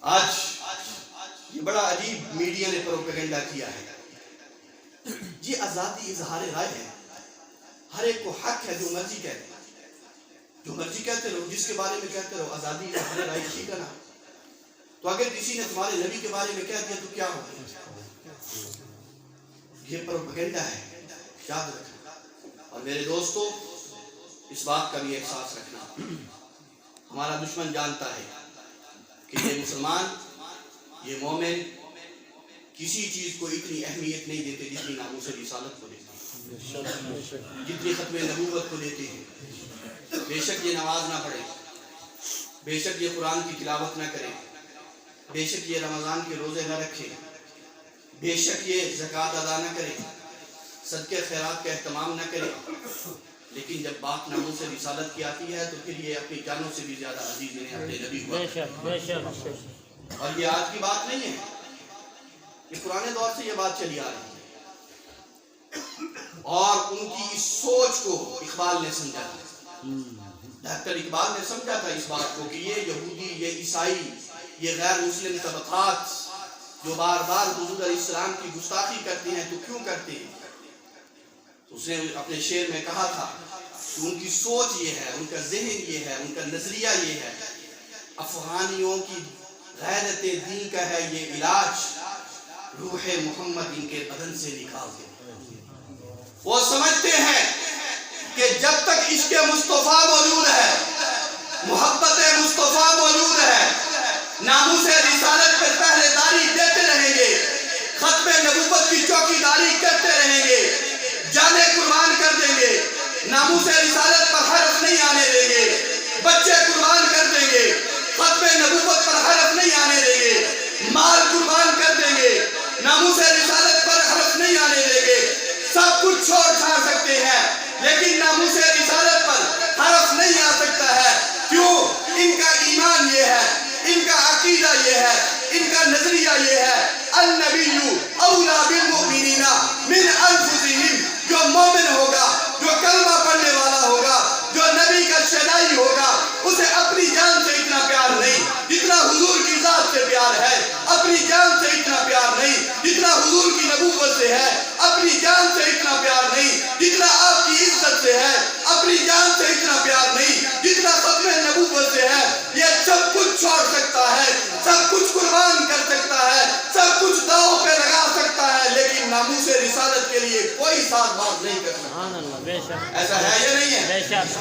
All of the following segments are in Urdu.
آج یہ بڑا عجیب میڈیا نے پروپیگنڈا کیا ہے جی آزادی اظہار رائے ہے، ہر ایک کو حق ہے جو مرضی کہتے جو مرضی کہتے رہو، جس کے بارے میں کہتے رہو، آزادی اظہار رائے ٹھیک ہے نا؟ تو اگر کسی نے تمہارے نبی کے بارے میں کہہ دیا تو کیا ہوگا؟ یہ پروپیگنڈا ہے، یاد رکھنا۔ اور میرے دوستو اس بات کا بھی احساس رکھنا، ہمارا دشمن جانتا ہے کہ یہ مسلمان، یہ مومن کسی چیز کو اتنی اہمیت نہیں دیتے جتنی ناموس رسالت کو دیتے ہیں، جتنی ختم نبوت کو دیتے ہیں۔ بے شک یہ نماز نہ پڑھے، بے شک یہ قرآن کی تلاوت نہ کرے، بے شک یہ رمضان کے روزے نہ رکھے، بے شک یہ زکوٰۃ ادا نہ کرے، صدقے خیرات کا اہتمام نہ کرے، لیکن جب بات ناموس رسالت کی آتی ہے تو پھر یہ اپنی جانوں سے بھی زیادہ عزیز انہیں اپنے نبی ہوا۔ اور یہ آج کی بات نہیں ہے، یہ پرانے دور سے یہ بات چلی آ رہی ہے، اور ان کی اس سوچ کو اقبال نے سمجھا تھا، ڈاکٹر اقبال نے سمجھا تھا اس بات کو کہ یہ یہودی، یہ عیسائی، یہ غیر مسلم طبقات جو بار بار حضور علیہ السلام کی گستاخی کرتے ہیں تو کیوں کرتے ہیں؟ اس نے اپنے شعر میں کہا تھا کہ ان کی سوچ یہ ہے، ان کا ذہن یہ ہے، ان کا نظریہ یہ ہے، افغانیوں کی غیرت دین کا ہے یہ علاج، روح محمد ان کے بدن سے نکال دے۔ وہ سمجھتے ہیں کہ جب تک عشق مصطفیٰ موجود ہے، محبت مصطفیٰ موجود ہے، ناموس رسالت پر پہرے داری دیتے رہیں گے، ختم نبوت کی چوکی داری کرتے رہیں گے، جانیں قربان کر دیں گے، ناموس رسالت پر حرف نہیں آنے دیں گے، بچے قربان کر دیں گے، ختم نبوت پر حرف نہیں آنے دیں گے، مال قربان کر دیں گے، ناموس رسالت پر حرف نہیں آنے دیں گے، سب کچھ چھوڑ چھاڑ سکتے ہیں لیکن ناموس رسالت پر حرف نہیں آ سکتا ہے۔ کیوں؟ ان کا ایمان یہ ہے، ان کا عقیدہ یہ ہے، ان کا نظریہ یہ ہے، النبی اولا بالمؤمنین من انفسہم۔ جو مومن ہوگا، جو کلمہ پڑھنے والا ہوگا، جو نبی کا شیدائی ہوگا، اسے اپنی جان سے اتنا پیار نہیں جتنا حضور کی ذات سے پیار ہے، اپنی جان سے اتنا پیار نہیں جتنا حضور کی نبوت سے ہے، اپنی جان سے اتنا پیار نہیں جتنا آپ کی عزت سے ہے، اپنی جان سے اتنا پیار نہیں جتنا ختم نبوت سے ہے۔ یہ سب کچھ چھوڑ سکتا ہے، سب کچھ قربان کر سکتا ہے، سب کچھ داؤ پہ لگا سکتا ہے، لیکن ناموس رسالت کے لیے کوئی ساتھ بات نہیں کر سکتا۔ ایسا ہے یا نہیں ہے؟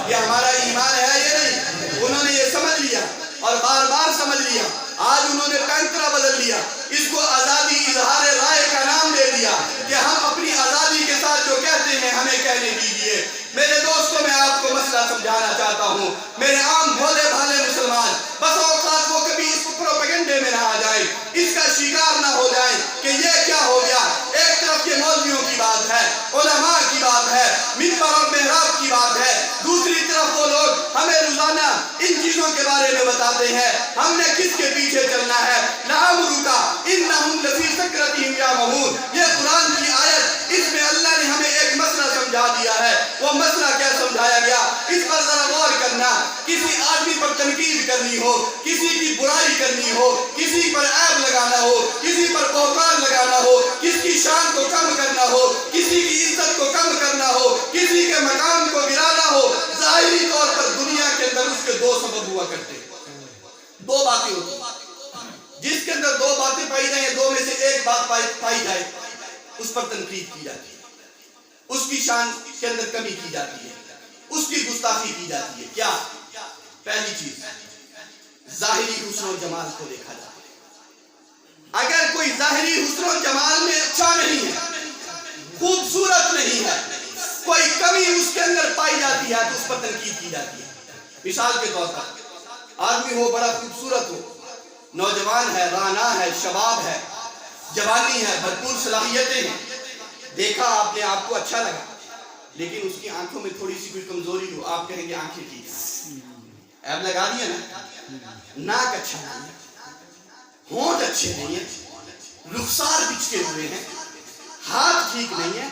یہ ہمارا ایمان ہے یا نہیں؟ انہوں نے یہ سمجھ لیا اور بار بار سمجھ لیا، آج انہوں نے پینترا بدل لیا، اس کو آزادی اظہار رائے کا نام دے دیا کہ ہم اپنی آزادی کے ساتھ جو کہتے ہیں ہمیں کہنے دیجیے۔ میرے دوستوں میں آپ کو مسئلہ سمجھانا چاہتا ہوں، میرے عام بھولے بھالے مسلمان، بس اوقات وہ کبھی اس پروپیگنڈے میں نہ آ جائیں، اس کا شکار نہ ہو جائیں کہ یہ کیا ہو گیا۔ ایک طرف یہ مولویوں کی بات ہے، علماء کی بات ہے، منبر اور محراب کی بات ہے، دوسری طرف وہ لوگ ہمیں روزانہ ان چیزوں کے بارے میں بتاتے ہیں ہم نے کس کے پیچھے چلنا ہے۔ لَعَمْرُكَ إِنَّهُمْ لَفِي سَكْرَتِهِمْ يَعْمَهُونَ، یہ قرآن کی آیت، اس میں اللہ نے ہمیں ایک مسئلہ سمجھا دیا ہے۔ وہ مسئلہ کیا سمجھایا گیا؟ اس پر ذرا غور کرنا۔ کسی آدمی پر تنقید کرنی ہو، کسی کی برائی کرنی ہو، کسی پر عیب لگانا ہو، کسی پر بہتان لگانا ہو، کسی کی شان کو کم کرنا ہو، کسی کی عزت کو کم کرنا ہو، کسی کے مقام کو گرانا ہو، ظاہری طور پر دنیا کے اندر اس کے دو سبب ہوا کرتے ہیں، دو باتیں ہوتی ہیں۔ جس کے اندر دو باتیں پائی جائیں، دو میں سے ایک بات پائی جائے، اس پر تنقید کی جاتی ہے، اس کی شان کے اندر کمی کی جاتی ہے، اس کی گستاخی کی جاتی ہے۔ کیا؟ پہلی چیز، ظاہری حسن و جمال کو دیکھا جاتا ہے۔ اگر کوئی ظاہری حسن و جمال میں اچھا نہیں ہے، خوبصورت نہیں ہے، کوئی کمی اس کے اندر پائی جاتی ہے تو اس پر تنقید کی جاتی ہے۔ مثال کے طور پر آدمی ہو، بڑا خوبصورت ہو، نوجوان ہے، رانا ہے، شباب ہے، جوانی ہے، بھرپور صلاحیتیں ہیں، دیکھا آپ نے، آپ کو اچھا لگا، لیکن اس کی آنکھوں میں تھوڑی سی کوئی کمزوری ہو، آپ کہیں گے آنکھیں ٹھیک ہیں، عیب لگا دیا نا، ناک اچھا نہیں ہے، ہونٹ اچھے نہیں ہیں، رخسار بچھے ہوئے ہیں، ہاتھ ٹھیک نہیں ہے،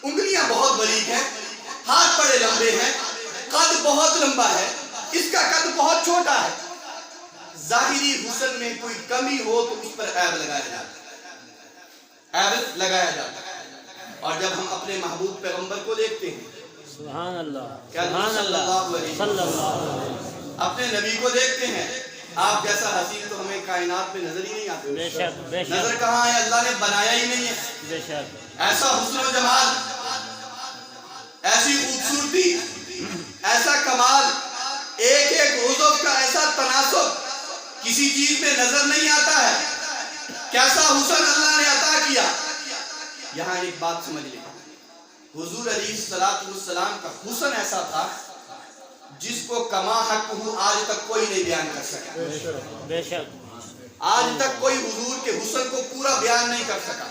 انگلیاں بہت باریک ہیں، ہاتھ بڑے لمبے ہیں، قد بہت لمبا ہے، اس کا قد بہت چھوٹا ہے، ظاہری حسن میں کوئی کمی ہو تو اس پر عیب لگایا جاتا ہے، عیب لگایا جاتا ہے۔ اور جب ہم اپنے محبوب پیغمبر کو دیکھتے ہیں، سبحان اللہ، کیا سبحان اللہ، صلی اللہ علیہ وسلم، اپنے نبی کو دیکھتے ہیں، آپ جیسا حسین تو ہمیں کائنات میں نظر ہی نہیں آتے۔ بے شک، بے شک، نظر کہاں ہے، اللہ نے بنایا ہی نہیں ہے۔ بے شک، ایسا حسن و جمال، ایسی خوبصورتی، ایسا کمال، ایک ایک عضو کا ایسا تناسب کسی چیز میں نظر نہیں آتا ہے۔ کیسا حسن اللہ نے عطا کیا۔ یہاں ایک بات سمجھ لیں، حضور علیہ السلام کا حسن ایسا تھا جس کو کما حق ہو آج تک کوئی نہیں بیان کر سکا۔ بے شک، آج تک کوئی حضور کے حسن کو پورا بیان نہیں کر سکا۔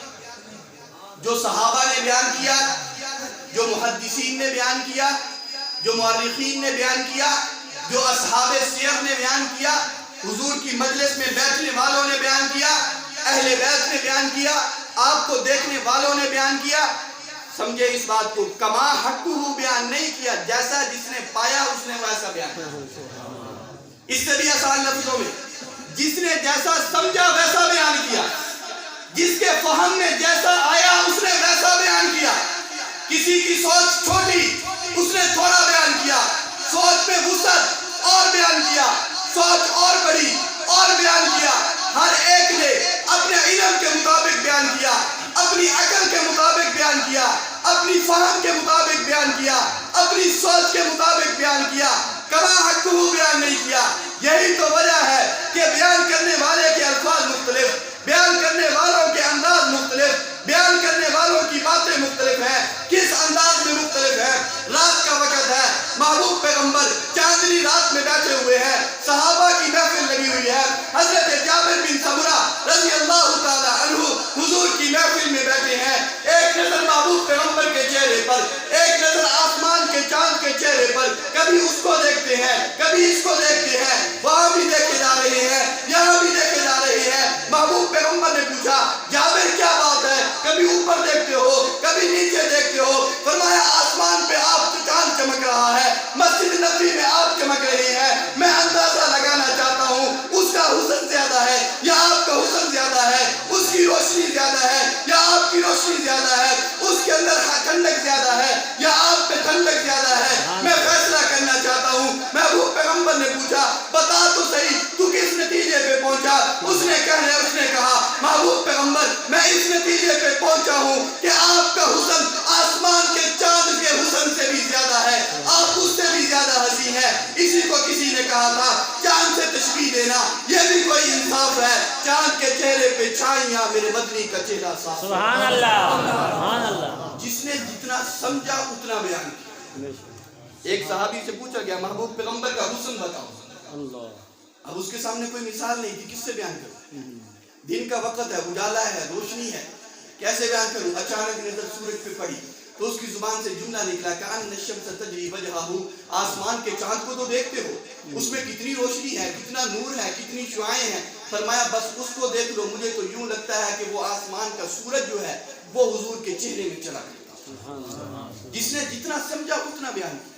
جو صحابہ نے بیان کیا، جو محدثین نے بیان کیا، جو مورخین نے بیان کیا، جو اصحاب سیر نے بیان کیا، حضور کی مجلس میں بیٹھنے والوں نے بیان کیا، اہل بیت نے بیان کیا، آپ کو دیکھنے والوں نے بیان کیا، سمجھے اس بات کو، کما حقہ بیان نہیں کیا، جیسا جس نے پایا اس نے ویسا بیان کیا۔ اس سے بھی آسان لفظوں میں، جس نے جیسا سمجھا ویسا بیان کیا، جس کے فہم میں جیسا آیا اس نے ویسا بیان کیا۔ کسی کی سوچ چھوٹی، اس نے تھوڑا بیان کیا، سوچ میں وسعت اور بیان کیا، سوچ اور بڑی اور بیان کیا۔ ہر ایک نے اپنے علم کے مطابق بیان کیا، اپنی عقل کے مطابق بیان کیا، اپنی فہم کے مطابق بیان کیا، اپنی سوچ کے مطابق بیان کیا، کما حقہ بیان نہیں کیا۔ یہی تو وجہ ہے کہ بیان کرنے والے کے الفاظ مختلف، بیان کرنے والوں کے انداز مختلف، بیان کرنے والوں کی باتیں مختلف ہیں۔ کس انداز میں مختلف ہے؟ رات کا وقت ہے، محبوب پیغمبر چاندنی رات میں بیٹھے ہوئے ہیں، صحابہ کی محفل لگی ہوئی ہے، حضرت جابر بن سمرہ رضی اللہ تعالی عنہ حضور کی محفل میں بیٹھے ہیں۔ ایک نظر محبوب پیغمبر کے چہرے پر، ایک نظر آسمان کے چاند کے چہرے پر، کبھی اس کو دیکھتے ہیں، کبھی اس کو دیکھتے ہیں، وہاں بھی دیکھے جا رہے ہیں، یہاں بھی دیکھے جا رہے ہیں۔ محبوب پیغمبر نے پوچھا، جابر کیا بات ہے؟ کبھی اوپر دیکھتے ہو، کبھی نیچے دیکھتے ہو۔ فرمایا آسمان پہ آپ کا چاند چمک رہا ہے، مسجد نبوی میں آپ چمک رہے ہیں، میں اندازہ لگانا چاہتا ہوں اس کا حسن زیادہ ہے یا آپ کا حسن زیادہ ہے، اس کی روشنی زیادہ ہے یا آپ کی روشنی زیادہ ہے، اس کے اندر ٹھنڈک زیادہ ہے یا آپ پہ ٹھنڈک زیادہ ہے۔ میں فیصلہ کرنا چاہتا ہوں۔ محبوب پیغمبر نے پوچھا، بتا تو صحیح تو کس نتیجے پہ پہنچا؟ اس نے کہا، محبوب پیغمبر میں اس نتیجے پہ پہنچا ہوں کہ آپ کا حسن آسمان کے چاند کے حسن سے بھی زیادہ ہے، آپ اس سے بھی زیادہ حسین ہے۔ اسی کو کسی نے کہا تھا چاند سے تشبیہ دینا یہ بھی کوئی انصاف ہے؟ چاند کے چہرے پہ چھائیاں، میرے مدنی کا چہرہ صاف۔ سبحان اللہ، سبحان اللہ، جس نے جتنا سمجھا اتنا بیان کیا۔ ایک صحابی سے پوچھا گیا، محبوب پیغمبر کا حسن بتاؤ۔ اللہ، اب اس کے سامنے کوئی مثال نہیں تھی، کس سے بیان کروں؟ دن کا وقت ہے، اجالا ہے، روشنی ہے، کیسے بیان کروں؟ اچانک نظر سورج پہ پڑی تو اس کی زبان سے جملہ نکلا، کأن الشمس تجری وجہہ، آسمان کے چاند کو تو دیکھتے ہو، اس میں کتنی روشنی ہے، کتنا نور ہے، کتنی شعاعیں ہیں۔ فرمایا بس اس کو دیکھ لو، مجھے تو یوں لگتا ہے کہ وہ آسمان کا سورج جو ہے وہ حضور کے چہرے میں چلا کرتا۔ جس نے جتنا سمجھا اتنا بیان کیا۔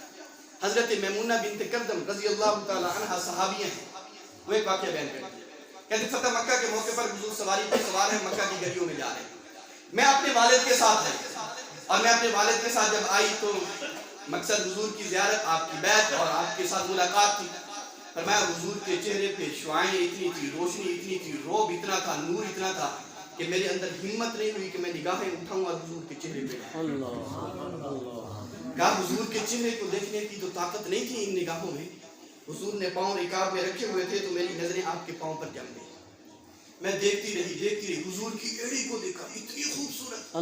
حضرت میمونہ بنت کردم رضی اللہ تعالی عنہ صحابیہ ہیں، وہ ایک واقعہ بیان کرتی ہیں۔ کہتے فتح مکہ کے موقع پر حضور سواری پر سوار ہیں، مکہ کی گلیوں میں جا رہے ہیں، میں اپنے والد کے ساتھ ہے، اور میں اپنے والد کے ساتھ جب آئی تو مقصد حضور کی زیارت، آپ کی بیعت اور آپ کے ساتھ ملاقات تھی۔ فرمایا حضور کے چہرے پہ شعاعیں اتنی تھی، روشنی اتنی تھی، روب اتنا تھا، نور اتنا تھا کہ میرے اندر ہمت نہیں ہوئی کہ میں نگاہیں اٹھاؤں اور حضور کے چہرے پہ کہا حضور کے چہرے کو دیکھنے کی تو طاقت نہیں تھی ان نگاہوں میں۔ حضور نے پاؤں رکاب میں رکھے ہوئے تھے تو میری نظریں آپ کے پاؤں پر جم گئی۔ میں دیکھتی رہی، حضور کی ایڑی کو دیکھا، اتنی خوبصورت،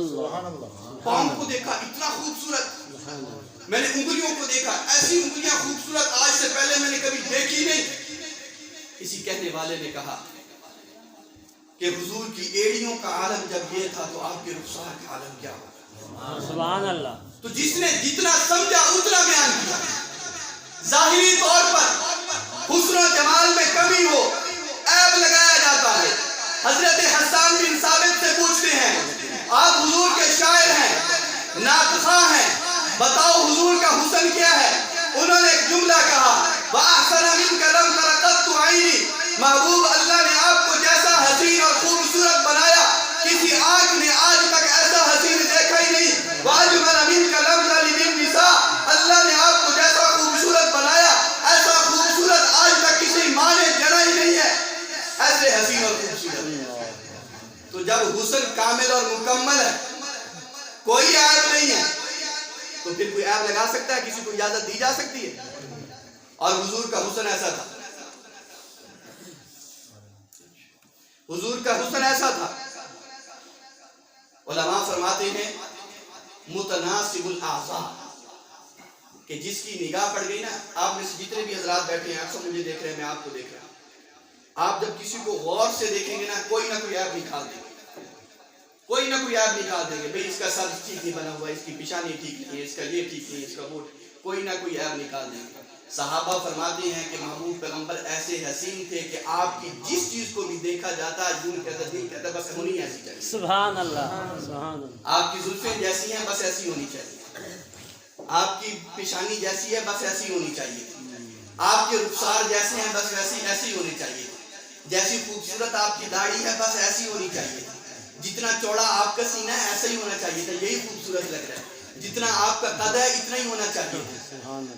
پاؤں کو دیکھا اتنا خوبصورت، میں نے انگلیوں کو دیکھا، ایسی انگلیاں خوبصورت آج سے پہلے میں نے کبھی دیکھی نہیں۔ کسی کہنے والے نے کہا کہ حضور کی ایڑیوں کا عالم جب یہ تھا تو آپ کے رخسار کا عالم کیا ہوگا؟ سبحان اللہ۔ تو جس نے جتنا سمجھا اتنا بیان کیا۔ ظاہری طور پر حسن و جمال میں کمی ہو، عیب لگایا جاتا ہے۔ حضرت حسان بن ثابت سے پوچھتے ہیں، آپ حضور کے شاعر ہیں، نعت خواں ہیں، بتاؤ حضور کا حسن کیا ہے؟ انہوں نے ایک جملہ کہا، وَأَحْسَنَ مِنْكَ لَمْ تَرَ قَطُّ عَيْنِي، محبوب اللہ نے آپ کو جیسا حسین اور خوبصورت بنایا کسی آنکھ نے آج تک ایسا حسین دیکھا ہی نہیں. واجمل امین کا لفظ للنساء، اللہ نے آپ کو جیسا خوبصورت بنایا ایسا خوبصورت آج تک کسی ماں نے جنا ہی نہیں ہے، ایسے حسین اور خوبصورت. تو جب حسن کامل اور مکمل ہے، کوئی عیب نہیں ہے، تو پھر کوئی عیب لگا سکتا ہے؟ کسی کو اجازت دی جا سکتی ہے؟ اور حضور کا حسن ایسا تھا، حضور کا حسن ایسا تھا. علماء فرماتے ہیں متناسب الاعضاء، کہ جس کی نگاہ پڑ گئی نا، آپ میں سے جتنے بھی حضرات بیٹھے ہیں، اکثر مجھے دیکھ رہے ہیں، میں آپ کو دیکھ رہا ہوں، آپ جب کسی کو غور سے دیکھیں گے نا، کوئی نہ کوئی عیب نکال دیں گے، کوئی نہ کوئی عیب نکال دیں گے. بھئی اس کا سر ٹھیک نہیں بنا ہوا ہے، اس کی پیشانی ٹھیک نہیں ہے، اس کا یہ ٹھیک نہیں ہے، اس کا وہ، کوئی نہ کوئی عیب نکال دیں گے. صحابہ فرماتے ہیں کہ محبوب پیغمبر ایسے حسین تھے کہ آپ کی جس چیز کو بھی دیکھا جاتا یوں کہتا دل کہتا بس ہونی ایسی چاہیے. سبحان اللہ، سبحان اللہ. آپ کی زلفیں جیسی ہیں بس ایسی ہونی چاہیے، آپ کی پیشانی جیسی ہے بس ایسی ہونی چاہیے، آپ کے رخسار جیسے ہیں بس ایسی ہونی چاہیے، جیسی خوبصورت آپ کی داڑھی ہے بس ایسی ہونی چاہیے، جتنا چوڑا آپ کا سینہ ہے ایسا ہی ہونا چاہیے تھا، یہی خوبصورت لگ رہا ہے. جتنا آپ کا قد ہے اتنا ہی ہونا چاہیے.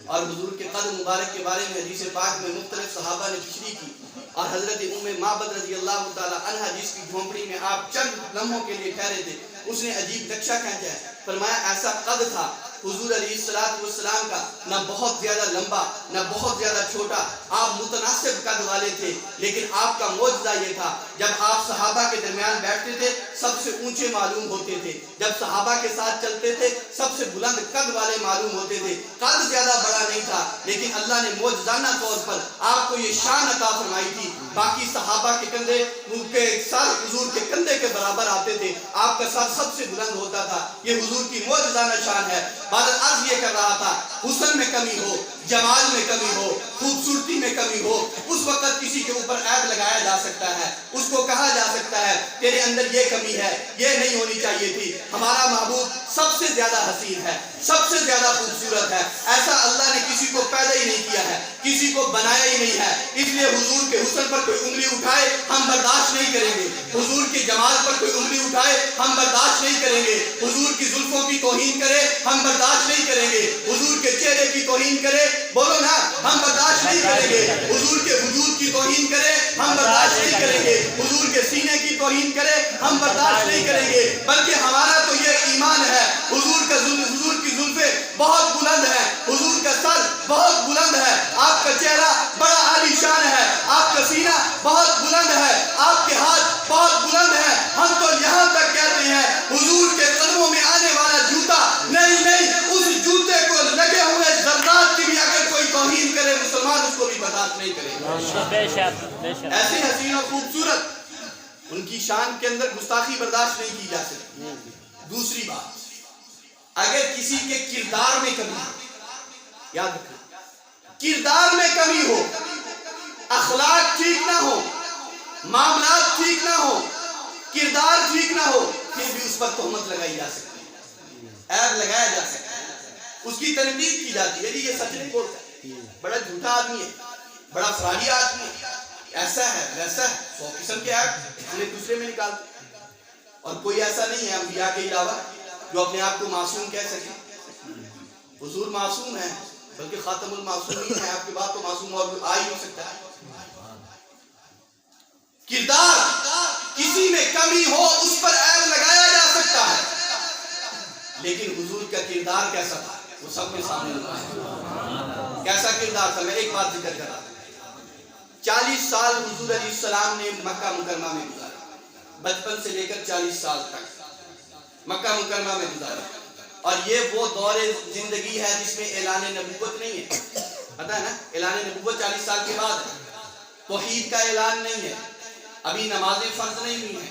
اور حضور کے قد مبارک کے بارے میں حدیث پاک میں مختلف صحابہ نے تشریح کی، اور حضرت ام معبد رضی اللہ تعالی عنہ جس کی جھونپڑی میں آپ چند لمحوں کے لیے ٹھہرے تھے، اس نے عجیب نقشہ کھینچا ہے. فرمایا ایسا قد تھا حضور علیہ السلام کا، نہ بہت زیادہ لمبا نہ بہت زیادہ چھوٹا، آپ متناسب قد والے تھے. لیکن آپ کا معجزہ یہ تھا جب آپ صحابہ کے درمیان بیٹھتے تھے سب سے اونچے معلوم ہوتے تھے، جب صحابہ کے ساتھ چلتے تھے سب سے بلند قد والے معلوم ہوتے تھے. قد زیادہ بڑا نہیں تھا لیکن اللہ نے معجزانہ طور پر آپ کو یہ شان عطا فرمائی تھی. باقی صحابہ کے کندھے کے سر حضور کے کندھے کے برابر آتے تھے، آپ کا سر سب سے بلند ہوتا تھا. یہ حضور کی معجزانہ شان ہے. بعد عرض یہ کر رہا تھا حسن میں کمی ہو، جمال میں کمی ہو، خوبصورتی میں کمی ہو، اس وقت کسی کے اوپر عیب لگایا جا سکتا ہے، اس کو کہا جا سکتا ہے تیرے اندر یہ کمی ہے، یہ نہیں ہونی چاہیے تھی. ہمارا محبوب سب سے زیادہ حسین ہے، سب سے زیادہ خوبصورت ہے. ایسا اللہ نے کسی کو پیدا ہی نہیں کیا ہے، کسی کو بنایا ہی نہیں ہے. اس لیے حضور کے حسن پر کوئی انگلی اٹھائے ہم برداشت نہیں کریں گے، حضور کے جمال پر کوئی انگلی اٹھائے ہم برداشت نہیں کریں گے، حضور کی زلفوں کی توہین کرے ہم برداشت نہیں کریں گے، حضور کے چہرے کی توہین کرے، بولو نا، ہم برداشت نہیں کریں گے. حضور کے وجود کی توہین کرے ہم برداشت نہیں کریں گے، حضور کے سینے کی توہین کرے ہم برداشت نہیں کریں گے. بلکہ ہمارا تو یہ ایمان ہے حضور کی زلفیں بہت بلند ہے، حضور کا سر بہت بلند ہے، آپ کا چہرہ بڑا عالی شان ہے، آپ کا سینہ بہت بلند ہے، آپ کے ہاتھ بہت بلند ہے. ہم تو یہاں تک کہتے ہیں حضور کے قدموں میں آنے والا جوتا نہیں، اس جوتے کو لگے ہوئے ذرات کی بھی اگر کوئی توہین کرے مسلمان اس کو بھی برداشت نہیں کرے. بے شک، بے شک. ایسی حسین اور خوبصورت ان کی شان کے اندر گستاخی برداشت نہیں کی جا سکتی. دوسری بات، اگر کسی کے کردار میں کمی ہو، یاد رکھیں کردار میں کمی ہو، اخلاق ٹھیک نہ ہو، معاملات ٹھیک نہ ہو، کردار ٹھیک نہ ہو، پھر بھی اس پر تہمت لگائی جا سکتی ہے، عیب لگایا جا سکتا ہے، اس کی تنقید کی جاتی ہے. یہ سچ نہیں بولتا، بڑا جھوٹا آدمی ہے، بڑا فراڈی آدمی ہے، ایسا ہے ویسا ہے، 100 قسم کے عیب ہم نے دوسرے میں نکال دیا. اور کوئی ایسا نہیں ہے انبیاء کے علاوہ جو اپنے آپ کو معصوم کہہ سکے. حضور معصوم ہے، بلکہ خاتم المعصومین ہے، آپ کے بعد تو معصوم اور آ ہی ہو سکتا ہے. کردار کسی میں کمی ہو اس پر عیب لگایا جا سکتا ہے، لیکن حضور کا کردار کیسا تھا وہ سب کے سامنے ہے. کیسا کردار تھا؟ میں ایک بات ذکر کر رہا تھا. 40 سال حضور علیہ السلام نے مکہ مکرمہ میں گزارا، بچپن سے لے کر 40 سال تک مکہ مکرمہ میں گزارا. اور یہ وہ دور زندگی ہے جس میں اعلان نبوت نہیں ہے. پتہ ہے نا، اعلان نبوت 40 سال کے بعد ہے. توحید کا اعلان نہیں ہے، ابھی نمازیں فرض نہیں ہوئی ہیں،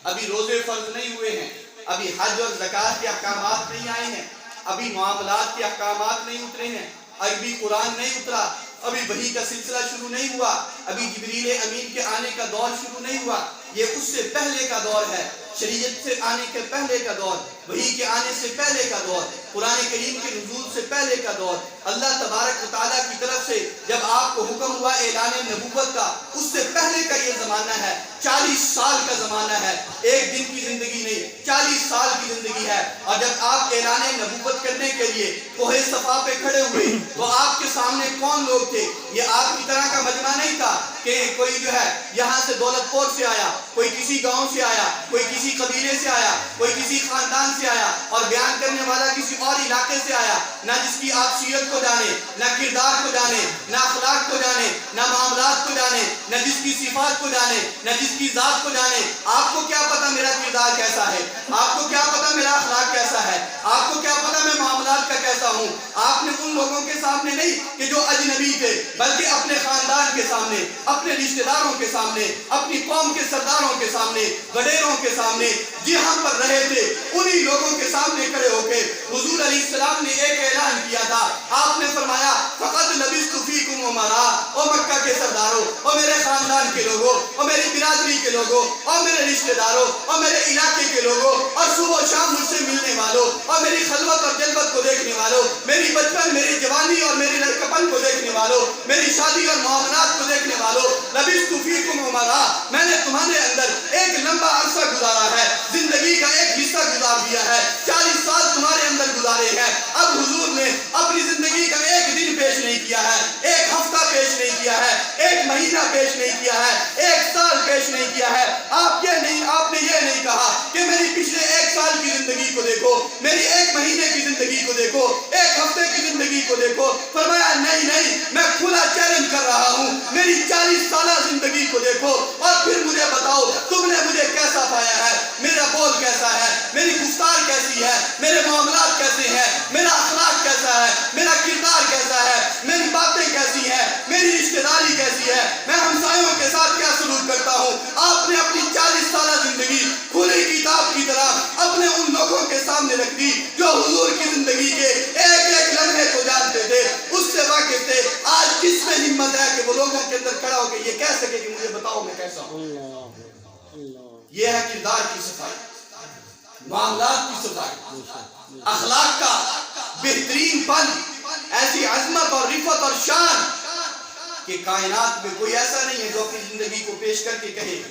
ابھی روزے فرض نہیں ہوئے ہیں، ابھی حج اور زکوٰۃ کے احکامات نہیں آئے ہیں، ابھی معاملات کے احکامات نہیں اترے ہیں، ابھی قرآن نہیں اترا، ابھی وحی کا سلسلہ شروع نہیں ہوا، ابھی جبریل امین کے آنے کا دور شروع نہیں ہوا. یہ اس سے پہلے کا دور ہے، شریعت سے آنے کے پہلے کا دور، وحی کے آنے سے پہلے کا دور، قرآن کریم کے نزول سے پہلے کا دور۔ اللہ تبارک و تعالیٰ کی طرف سے جب آپ کو حکم ہوا اعلان نبوت کا، اس سے پہلے کا یہ زمانہ ہے، 40 سال کا زمانہ ہے، ایک دن کی زندگی نہیں، 40 سال کی زندگی ہے۔ اور جب آپ اعلان نبوت کرنے کے لیے کوہ صفا پہ کھڑے ہوئے تو آپ کے سامنے کون لوگ تھے؟ یہ آپ کی طرح کا مجمع نہیں تھا کہ کوئی جو ہے یہاں سے دولت پور سے آیا، کوئی کسی گاؤں سے آیا، کوئی کسی قبیلے سے آیا، کوئی کسی خاندان سے آیا، اور بیان کرنے والا کسی اور علاقے سے آیا، نہ جس کی آپ سیرت کو جانے، نہ کردار کو جانے، نہ اخلاق کو جانے، نہ معاملات کو جانے، نہ جس کی صفات کو جانے، نہ جس کی ذات کو جانے۔ آپ کو کیا پتا میرا کردار کیسا ہے؟ آپ کو کیا پتا میرا اخلاق کیسا ہے؟ آپ کو کیا پتا میں معاملات کا کیسا ہوں؟ آپ نے ان لوگوں کے سامنے نہیں کہ جو اجنبی تھے، بلکہ اپنے خاندان کے سامنے، اپنے رشتہ داروں کے سامنے، اپنی قوم کے سرداروں کے سامنے، وڈیروں کے سامنے، جہاں پر رہے تھے انہی لوگوں کے سامنے کھڑے ہو کے حضور علیہ السلام نے ایک اعلان کیا تھا۔ آپ نے فرمایا فقط لبثت فیکم عمرا، او مکہ کے سرداروں، او میرے خاندان کے لوگوں، او میری برادری کے لوگوں، او میرے رشتہ داروں، او میرے علاقے کے لوگوں، اور صبح و شام مجھ سے ملنے والوں، اور میری خلوت اور جلوت کو دیکھنے والوں، میری بچپن، میری جوانی اور میری لڑکپن کو دیکھنے والوں، میری شادی اور معاملات کو دیکھنے والوں، لبثت فیکم عمرا، میں نے تمہارے اندر ایک لمبا عرصہ گزارا ہے، زندگی کا ایک حصہ گزار دیا ہے، 40 سال تمہارے اندر گزارے ہیں۔ اب حضور نے اپنی زندگی کا ایک دن پیش نہیں کیا ہے، ایک ہفتہ پیش نہیں کیا ہے، ایک مہینہ پیش نہیں کیا ہے، ایک سال پیش نہیں کیا ہے۔ آپ نے یہ نہیں کہا کہ میری پچھلے ایک سال کی زندگی کو دیکھو، میری ایک مہینے کی زندگی کو دیکھو، ایک ہفتے کی زندگی کو دیکھو۔ فرمایا نہیں، میں کھلا چیلنج کر رہا ہوں، میری 40 سالہ زندگی کو دیکھو اور پھر مجھے بتاؤ تم نے مجھے کیسا پایا ہے، میرا بول کیسا ہے، میری گفتار کیسی ہے، میرے معاملات کیسے ہیں، میرا اخلاق کیسا ہے، میرا کردار کیسا ہے، میری باتیں کیسی ہیں، میری رشتہ داری کیسی ہے، میں ہمسایوں کے ساتھ کیا سلوک کرتا ہوں۔ آپ نے اپنی 40 سالہ زندگی کھلی کتاب کی طرح اپنے ان لوگوں کے سامنے رکھ دی جو حضور کی زندگی کے ایک ایک لمحے کو جانتے تھے، اس سے واقف تھے۔ آج کس میں ہمت ہے کہ وہ لوگوں کے اندر کھڑا ہو کے یہ کہہ سکے کہ مجھے بتاؤ میں کیسا ہوں؟ یہ ہے کردار کی صفائی، معاملات کی صفائی، اخلاق کا بہترین پن، ایسی عظمت اور رفعت اور شان کہ کائنات میں کوئی ایسا نہیں ہے جو اپنی زندگی کو پیش کر کے کہے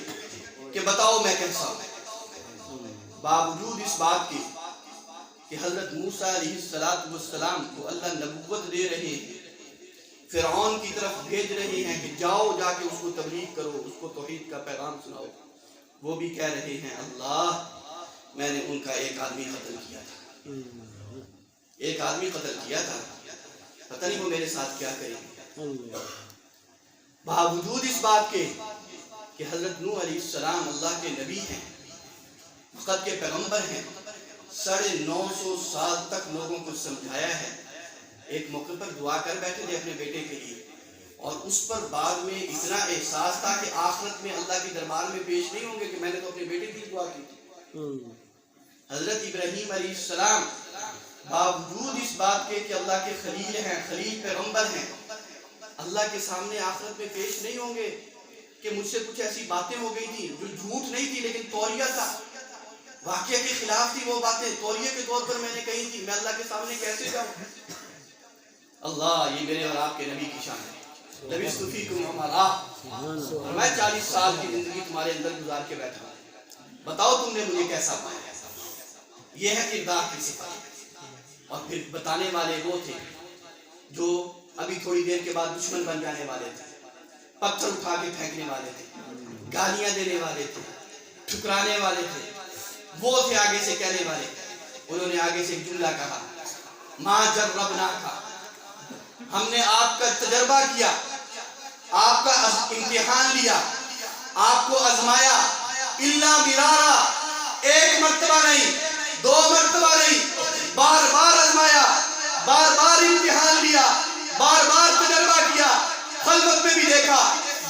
کہ بتاؤ میں کیسا ہوں۔ باوجود اس بات کے کہ حضرت موسیٰ علیہ السلام کو اللہ نبوت دے رہے ہیں، فرعون کی طرف بھیج رہے ہیں کہ جاؤ جا کے اس کو تبلیغ کرو، اس کو توحید کا پیغام سناؤ، وہ بھی کہہ رہے ہیں اللہ میں نے ان کا ایک آدمی قتل کیا تھا، ایک آدمی قتل کیا تھا، پتہ نہیں وہ میرے ساتھ کیا کریں گے۔ باوجود اس بات کے کہ حضرت نوح علیہ السلام اللہ کے نبی ہیں، وقت کے پیغمبر ہیں، 950 سال تک لوگوں کو سمجھایا ہے، ایک موقع پر دعا کر بیٹھے تھے اپنے بیٹے کے لیے، اور اس پر بعد میں اتنا احساس تھا کہ آخرت میں اللہ کے دربار میں پیش نہیں ہوں گے کہ میں نے تو اپنے بیٹے کی دعا کی تھی۔ حضرت ابراہیم علیہ السلام باوجود اس بات کے کہ اللہ کے خلیل ہیں، خلیل پیغمبر ہیں، اللہ کے سامنے آخرت میں پیش نہیں ہوں گے کہ مجھ سے کچھ ایسی باتیں ہو گئی تھی جو جھوٹ نہیں تھی لیکن توریہ تھا، واقعہ کے خلاف تھی وہ باتیں، توریہ کے طور پر میں نے کہی تھی، میں اللہ کے سامنے کیسے جاؤں؟ اللہ، یہ میرے اور آپ کے نبی کی شان ہے۔ لبثت فیکم عمرا، اور میں 40 سال کی زندگی تمہارے اندر گزار کے بیٹھا ہوں، بتاؤ تم نے مجھے کیسا پایا؟ یہ ہے کردار کی صفات۔ اور پھر بتانے والے وہ تھے جو ابھی تھوڑی دیر کے بعد دشمن بن جانے والے تھے، پتھر اٹھا کے پھینکنے والے تھے، گالیاں دینے والے تھے، ٹھکرانے والے تھے، وہ تھے آگے سے کہنے والے۔ انہوں نے آگے سے ایک جملہ کہا، ما جربناک، ہم نے آپ کا تجربہ کیا، آپ کا امتحان لیا، آپ کو آزمایا، الا مرارا، ایک مرتبہ نہیں، 2 مرتبہ نہیں، بار بار آزمایا، بار بار امتحان لیا، بار بار تجربہ کیا، خلوت میں بھی دیکھا،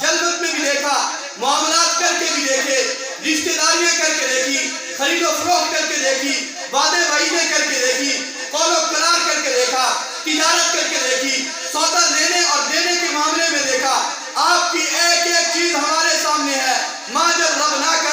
جلوت میں بھی دیکھا، معاملات کر کے بھی دیکھے، رشتہ داریاں کر کے دیکھی، خرید و فروخت کر کے دیکھی، وعدے وعیدے کر کے دیکھی، قول و قرار کر کے دیکھا، تجارت کر کے دیکھی، سودا لینے اور دینے کے معاملے میں دیکھا۔ آپ کی ایک ایک چیز ہمارے سامنے ہے، ما جربناک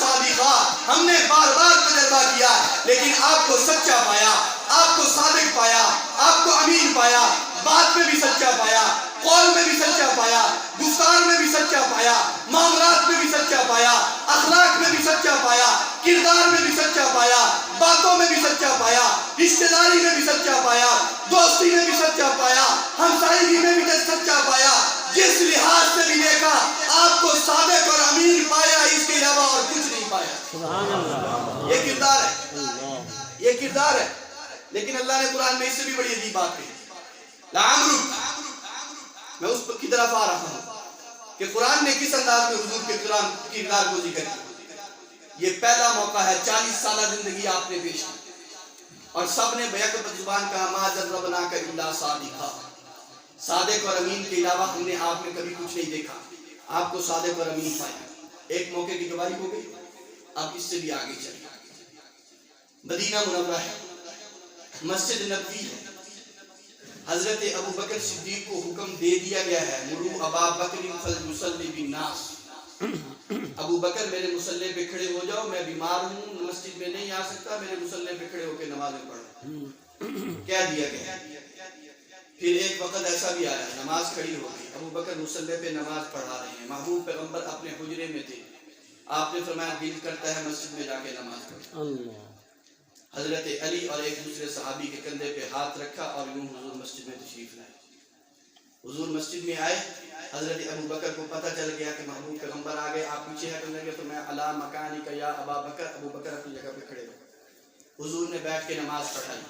صادقا، ہم نے بار بار تجربہ کیا لیکن آپ کو سچا پایا، آپ کو صادق پایا، آپ کو امین پایا، بات میں بھی سچا پایا، قول میں بھی سچا پایا، گفتار میں بھی سچا پایا، معاملات میں بھی سچا پایا، اخلاق میں بھی سچا پایا، کردار میں بھی سچا پایا، باتوں میں بھی سچا پایا، رشتہ داری میں بھی سچا پایا، دوستی میں بھی سچا پایا، ہمسائیگی میں بھی سچا پایا، جس لحاظ سے بھی دیکھا آپ کو صادق اور امین پایا، اس کے علاوہ اور کچھ نہیں پایا۔ سبحان اللہ، یہ کردار ہے، اللہ، یہ کردار ہے۔ لیکن اللہ نے قرآن میں اس سے بھی بڑی عجیب بات کہی، لعمرک، میں اس کی طرف آ رہا ہوں کہ قرآن نے کس انداز میں حضور کے کردار کو ذکر کیا۔ یہ پہلا موقع ہے، 40 سالہ زندگی آپ نے پیش کی اور سب نے بیک زبان کہا ما جربناک الا صادقا، صادق اور امین کے علاوہ ہم نے آپ میں کبھی کچھ نہیں دیکھا، آپ کو صادق اور امین پایا۔ ایک موقع کی گواہی ہو گئی، اب اس سے بھی آگے چلیں۔ مدینہ منورہ ہے، مسجد نبوی ہے، حضرت ابو بکر صدیق کو حکم دے دیا گیا ہے، مرو ابا بکر فلیصلی بالناس، ابو بکر میرے مصلی پہ کھڑے ہو جاؤ، میں بیمار ہوں، مسجد میں نہیں آ سکتا، میرے مصلی پہ کھڑے ہو کے نمازیں پڑھو، کہہ دیا گیا۔ پھر ایک وقت ایسا بھی آیا، نماز کھڑی ہو گئی، ابو بکر مصلی پہ نماز پڑھا رہے ہیں، محبوب پیغمبر اپنے حجرے میں تھے، آپ نے فرمایا دل کرتا ہے مسجد میں جا کے نماز پڑھو۔ اللہ، حضرت علی اور ایک دوسرے صحابی کے کندھے پہ ہاتھ رکھا اور یوں حضور مسجد میں تشریف لائے۔ حضور مسجد میں آئے، حضرت ابو بکر کو پتہ چل گیا کہ محبوب پیغمبر آ گئے، آپ پیچھے ہٹنے لگے تو میں علی مکانک یا ابا بکر، ابو بکر اپنی جگہ پہ کھڑے ہو۔ حضور نے بیٹھ کے نماز پڑھائی،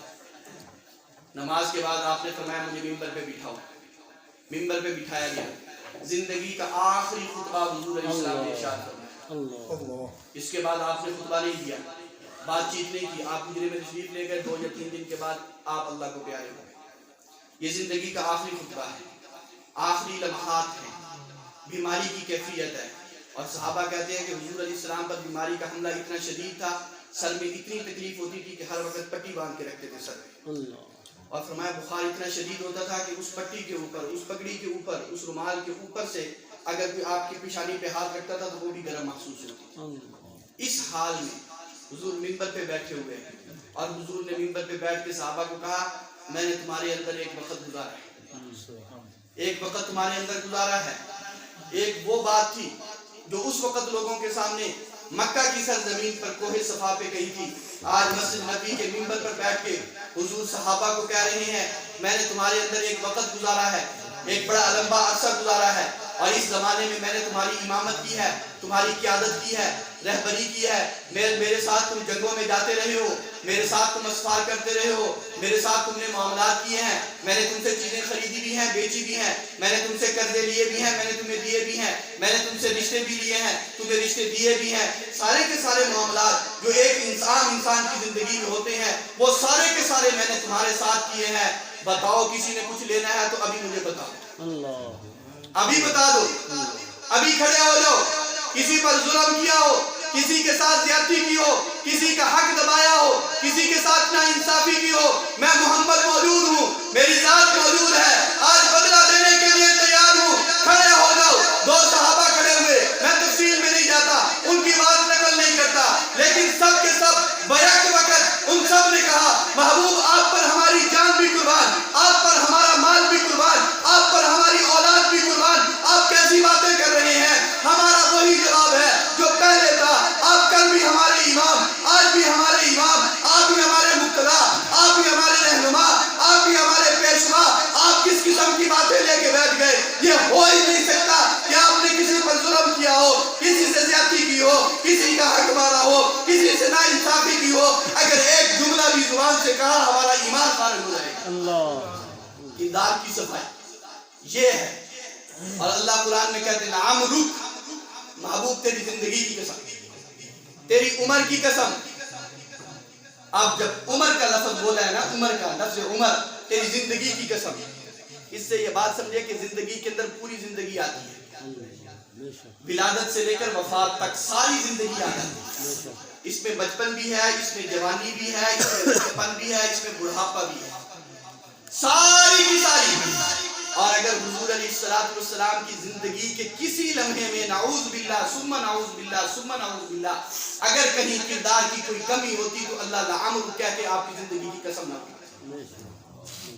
نماز کے بعد آپ نے فرمایا مجھے ممبر پہ بٹھاؤ، ممبر پہ بٹھایا گیا۔ زندگی کا آخری خطبہ حضور علیہ السلام نے ارشاد فرمایا، اللہ، اس کے بعد آپ نے خطبہ نہیں دیا، بات چیت نہیں کی، آپ حجرے میں تشریف لے گئے، 2 یا 3 دن کے بعد آپ اللہ کو پیارے ہو گئے۔ یہ زندگی کا آخری خطبہ ہے، آخری لمحات ہیں، بیماری کی کیفیت ہے، اور صحابہ کہتے ہیں کہ حضور علیہ السلام پر بیماری کا حملہ اتنا شدید تھا، سر میں اتنی تکلیف ہوتی تھی کہ ہر وقت پٹی باندھ کے رکھتے تھے سر میں، اللہ، اور فرمایا بخار اتنا شدید ہوتا تھا کہ اس پٹی کے اوپر، اس پگڑی کے اوپر، اس رومال کے اوپر سے اگر کوئی آپ کی پیشانی پہ ہاتھ رکھتا تھا تو وہ بھی گرم محسوس ہوتی۔ اس حال میں حضور منبر پہ بیٹھے ہوئے ہیں، اور حضور نے منبر پہ بیٹھ کے صحابہ کو کہا میں نے تمہارے اندر ایک وقت گزارا ہے، ایک وقت تمہارے اندر گزارا ہے۔ ایک وہ بات تھی جو اس وقت لوگوں کے سامنے مکہ کی سرزمین پر کوہ صفا پہ کہی تھی، آج مسجد نبی کے منبر پر بیٹھ کے حضور صحابہ کو کہہ رہے ہیں میں نے تمہارے اندر ایک وقت گزارا ہے، ایک بڑا لمبا عرصہ گزارا ہے، اور اس زمانے میں میں نے تمہاری امامت کی ہے، تمہاری قیادت کی ہے، رہبری کی ہے، میرے ساتھ تم جنگوں میں جاتے رہے ہو، میرے ساتھ تم اسفار کرتے رہے ہو، میرے ساتھ تم نے معاملات کیے ہیں، میں نے تم سے چیزیں خریدی بھی ہیں، بیچی بھی ہیں، میں نے تم سے قرضے لیے بھی ہیں، میں نے تمہیں دیے بھی ہیں، میں نے تم سے رشتے بھی لیے ہیں، تمہیں رشتے دیے بھی ہیں، سارے کے سارے معاملات جو ایک انسان کی زندگی میں ہوتے ہیں وہ سارے کے سارے میں نے تمہارے ساتھ کیے ہیں۔ بتاؤ کسی نے کچھ لینا ہے تو ابھی مجھے بتاؤ، اللہ، ابھی بتا دو، ابھی کھڑے ہو جاؤ۔ کسی پر ظلم کیا ہو، کسی کے ساتھ زیادتی کی ہو، کسی کا حق دبایا ہو، کسی کے ساتھ ناانصافی کی ہو، میں محمد موجود ہوں، میری ذات موجود ہے، آج بدلہ دینے کے لیے تیار ہوں، کھڑے ہو جاؤ۔ 2 صحابہ کھڑے ہوئے، میں تفصیل میں نہیں جاتا، ان کی بات نقل نہیں کرتا، لیکن سب کے سب بیک وقت ان سب نے کہا محبوب آپ پر ہماری جان بھی قربان، آپ پر ہمارا مال بھی قربان، آپ پر ہماری اولاد بھی قربان، آپ کیسی باتیں کر رہے ہیں؟ ہمارا وہی جواب ہے جو پہلے تھا، آپ کل بھی ہمارے امام، آج بھی ہمارے امام، آپ بھی ہمارے مقتدا، آپ بھی ہمارے رہنما، آپ بھی ہمارے پیشوا، آپ کس قسم کی باتیں لے کے بیٹھ گئے؟ یہ ہو ہی نہیں سکتا کہ آپ نے کسی پر ظلم کیا ہو، کسی سے زیادتی کی ہو، کسی کا حق مارا ہو، کسی سے ناانصافی کی ہو، اگر ایک جملہ بھی زبان سے کہا ہمارا ایمان خارج ہو جائے گا۔ اللہ، کردار کی صفائی یہ ہے، اور اللہ قرآن میں کہتے ہیں لعمرک، محبوب تیری زندگی کی قسم، تیری عمر کی قسم۔ اب جب عمر کا لفظ بولا ہے نا، عمر کا لفظ عمر، تیری زندگی کی قسم، اس سے یہ بات سمجھے کہ زندگی کے اندر پوری زندگی آتی ہے، ولادت سے لے کر وفات تک ساری زندگی آتی ہے، اس میں بچپن بھی ہے، اس میں جوانی بھی ہے، اس میں بچپن بھی ہے، اس میں بڑھاپا بھی ہے، ساری کی ساری۔ اور اگر حضور علیہ السلام کی زندگی کے کسی لمحے میں نعوذ باللہ ثم نعوذ باللہ ثم نعوذ باللہ اگر کہیں کردار کی کوئی کمی ہوتی تو اللہ لعمرک کہتے آپ کی زندگی کی قسم نہ ہوتی.